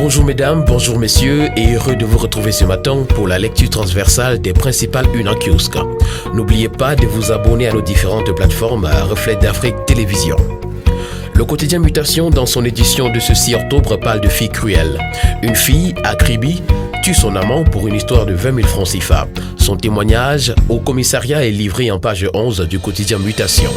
Bonjour mesdames, bonjour messieurs et heureux de vous retrouver ce matin pour la lecture transversale des principales unes en kiosque. N'oubliez pas de vous abonner à nos différentes plateformes à Reflet d'Afrique Télévision. Le quotidien Mutation, dans son édition de ce 6 octobre, parle de filles cruelles. Une fille, Akribi, tue son amant pour une histoire de 20 000 francs CFA. Son témoignage au commissariat est livré en page 11 du quotidien Mutation.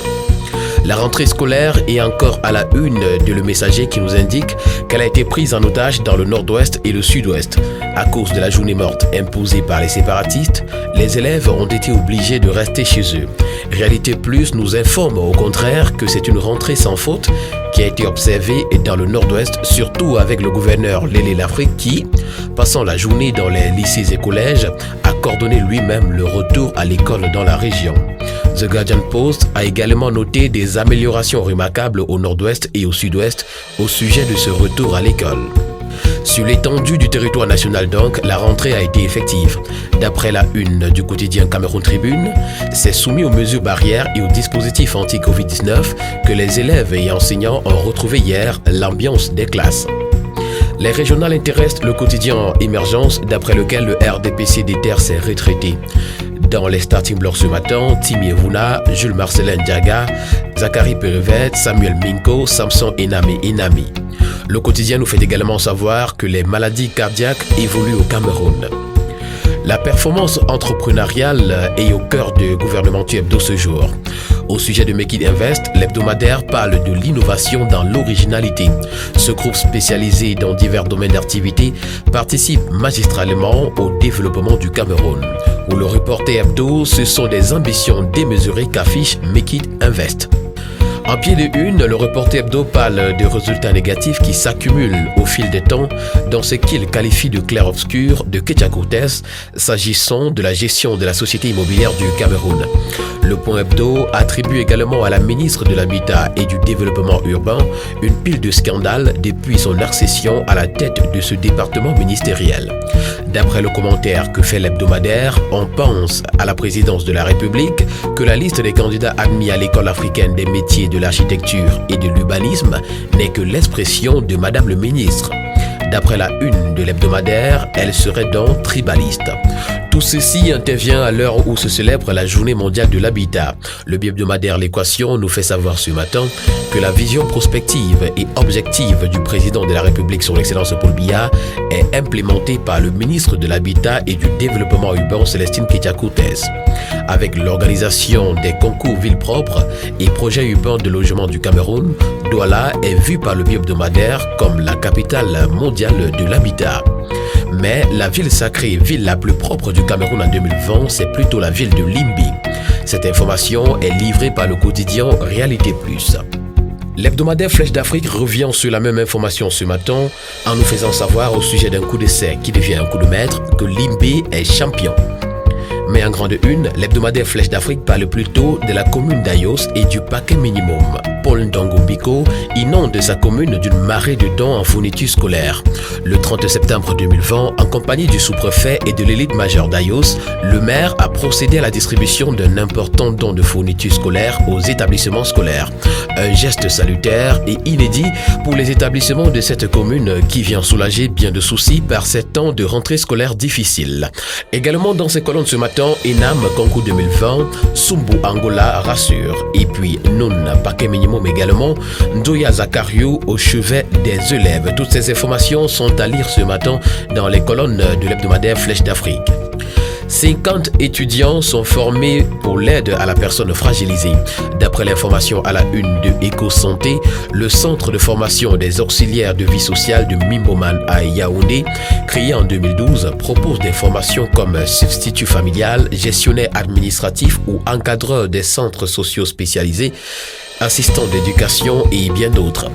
La rentrée scolaire est encore à la une de Le Messager qui nous indique qu'elle a été prise en otage dans le nord-ouest et le sud-ouest. À cause de la journée morte imposée par les séparatistes, les élèves ont été obligés de rester chez eux. Réalité Plus nous informe au contraire que c'est une rentrée sans faute qui a été observée dans le nord-ouest, surtout avec le gouverneur Lélé Lafrique qui, passant la journée dans les lycées et collèges, a coordonné lui-même le retour à l'école dans la région. The Guardian Post a également noté des améliorations remarquables au nord-ouest et au sud-ouest au sujet de ce retour à l'école. Sur l'étendue du territoire national donc, la rentrée a été effective. D'après la une du quotidien Cameroun Tribune, c'est soumis aux mesures barrières et aux dispositifs anti-Covid-19 que les élèves et enseignants ont retrouvé hier l'ambiance des classes. Les régionales intéressent le quotidien Émergence, d'après lequel le RDPC des Terres s'est retraité. Dans les starting blocks ce matin, Timi Evuna, Jules Marcelin Diaga, Zachary Perevet, Samuel Minko, Samson Enami. Le quotidien nous fait également savoir que les maladies cardiaques évoluent au Cameroun. La performance entrepreneuriale est au cœur du gouvernemental hebdo ce jour. Au sujet de Make It Invest, l'hebdomadaire parle de l'innovation dans l'originalité. Ce groupe spécialisé dans divers domaines d'activité participe magistralement au développement du Cameroun. Pour le reporter hebdo, ce sont des ambitions démesurées qu'affiche Make It Invest. En pied de une, le reporter hebdo parle des résultats négatifs qui s'accumulent au fil des temps dans ce qu'il qualifie de clair-obscur de Ketchakoutes s'agissant de la gestion de la société immobilière du Cameroun. Le Point Hebdo attribue également à la ministre de l'Habitat et du Développement urbain une pile de scandales depuis son accession à la tête de ce département ministériel. D'après le commentaire que fait l'hebdomadaire, on pense à la présidence de la République que la liste des candidats admis à l'école africaine des métiers de l'architecture et de l'urbanisme n'est que l'expression de Madame le ministre. D'après la une de l'hebdomadaire, elle serait donc tribaliste. Tout ceci intervient à l'heure où se célèbre la Journée mondiale de l'habitat. Le bi-hebdomadaire L'Équation nous fait savoir ce matin que la vision prospective et objective du président de la République, son Excellence Paul Biya, est implémentée par le ministre de l'Habitat et du Développement urbain, Célestine Ketchakoutes. Avec l'organisation des concours villes propres et projets urbains de logement du Cameroun, Douala est vue par le bi-hebdomadaire comme la capitale mondiale de l'habitat. Mais la ville sacrée, ville la plus propre du Cameroun en 2020, c'est plutôt la ville de Limbi. Cette information est livrée par le quotidien Réalité Plus. L'hebdomadaire Flèche d'Afrique revient sur la même information ce matin en nous faisant savoir au sujet d'un coup d'essai qui devient un coup de maître que Limbi est champion. Mais en grande une, l'hebdomadaire Flèche d'Afrique parle plutôt de la commune d'Ayos et du paquet minimum. Paul Ndongo Biko inonde sa commune d'une marée de dons en fournitures scolaires. Le 30 septembre 2020, en compagnie du sous-préfet et de l'élite majeure d'Ayos, le maire a procédé à la distribution d'un important don de fournitures scolaires aux établissements scolaires. Un geste salutaire et inédit pour les établissements de cette commune qui vient soulager bien de soucis par ces temps de rentrée scolaire difficile. Également dans ces colonnes ce matin, Enam Concours 2020, Sumbu Angola rassure. Et puis Noun Paquet Minimum également, Ndoya Zakario au chevet des élèves. Toutes ces informations sont à lire ce matin dans les colonnes de l'hebdomadaire Flèche d'Afrique. 50 étudiants sont formés pour l'aide à la personne fragilisée. D'après l'information à la une de Éco-Santé, le centre de formation des auxiliaires de vie sociale de Mimboman à Yaoundé, créé en 2012, propose des formations comme substitut familial, gestionnaire administratif ou encadreur des centres sociaux spécialisés, assistant d'éducation et bien d'autres.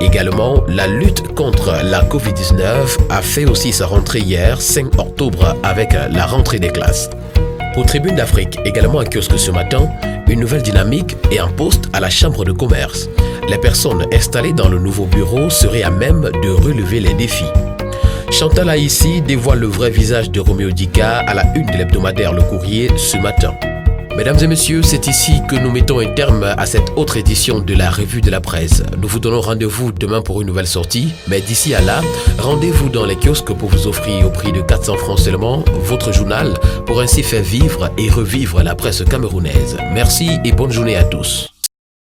Également, la lutte contre la Covid-19 a fait aussi sa rentrée hier, 5 octobre, avec la rentrée des classes. Aux tribunes d'Afrique, également à kiosque ce matin, une nouvelle dynamique est en poste à la Chambre de commerce. Les personnes installées dans le nouveau bureau seraient à même de relever les défis. Chantal Aïssi dévoile le vrai visage de Roméo Dika à la une de l'hebdomadaire Le Courrier ce matin. Mesdames et messieurs, c'est ici que nous mettons un terme à cette autre édition de la Revue de la Presse. Nous vous donnons rendez-vous demain pour une nouvelle sortie, mais d'ici à là, rendez-vous dans les kiosques pour vous offrir au prix de 400 francs seulement votre journal pour ainsi faire vivre et revivre la presse camerounaise. Merci et bonne journée à tous.